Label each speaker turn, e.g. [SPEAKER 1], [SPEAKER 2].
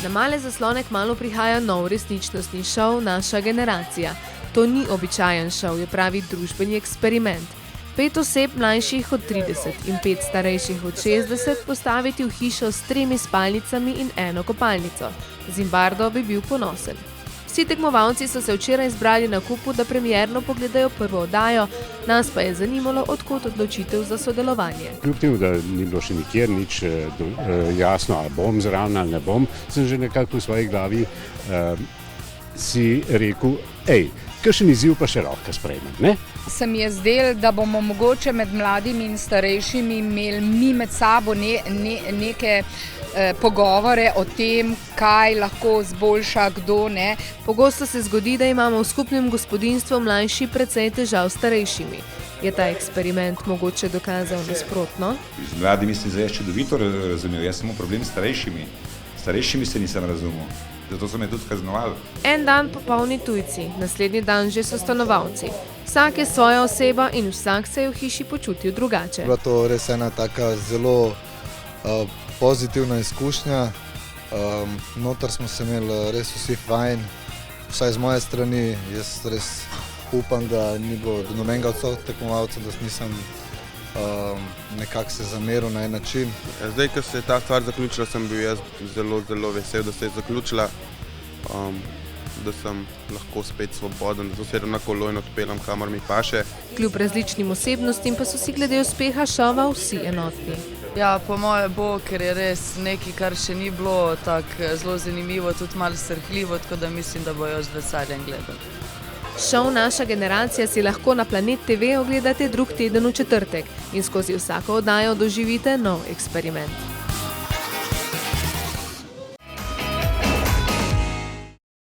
[SPEAKER 1] Na male zaslone kmalu prihaja nov resničnostni šov Naša generacija. To ni običajen šov, je pravi družbeni eksperiment. 5 oseb mlajših od 30 in 5 starejših od 60 postaviti v hišo s 3 spalnicami in 1 kopalnico. Zimbardo bi bil ponosen. Vsi tekmovalci so se včeraj zbrali na kupu, da premierno pogledajo prvo oddajo, nas pa je zanimalo, odkot odločitev za sodelovanje.
[SPEAKER 2] Kljub temu, da ni bilo še nikjer nič jasno, ali bom zraven ali ne bom, sem že nekako v svoji glavi si rekel, kakšen izziv pa še lahko sprejmem, ne?
[SPEAKER 3] Se mi je zdelo, da bomo mogoče med mladimi in starejšimi imeli mi med sabo neke pogovore o tem, kaj lahko zboljša, kdo ne.
[SPEAKER 1] Pogosto se zgodi, da imamo v skupnem gospodinjstvu mlajši precej težav s starejšimi. Je ta eksperiment mogoče dokazal nasprotno?
[SPEAKER 4] Z mladimi se zdaj čudovito razumel, jaz sem imel problem s starejšimi. S starejšimi se nisem razumel, zato so me tudi kaznovali.
[SPEAKER 1] En dan popolni tujci, naslednji dan že so stanovalci. Vsak je svoja oseba in vsak se je v hiši počutil drugače.
[SPEAKER 5] Bila to res ena taka zelo pozitivna izkušnja. Noter smo se imeli res vsi fajn, vsaj z moje strani. Jaz res upam, da ni bilo do nobenega od tekmovalcev, da nisem nekako se zameril na en način.
[SPEAKER 6] Zdaj, ko se je ta stvar zaključila, sem bil jaz zelo vesel, da se je zaključila, da sem lahko spet svoboden, da se sedem na kolo in odpeljem, kamor mi paše.
[SPEAKER 1] Kljub različnim osebnostim pa so si glede uspeha šova vsi enotni.
[SPEAKER 7] Ja, po moje bo, ker je res nekaj, kar še ni bilo tako zelo zanimivo, tudi malo srhljivo, tako da mislim, da bojo z veseljem gledali.
[SPEAKER 1] Šov Naša generacija si lahko na Planet TV ogledate drug teden v četrtek in skozi vsako oddajo doživite nov eksperiment.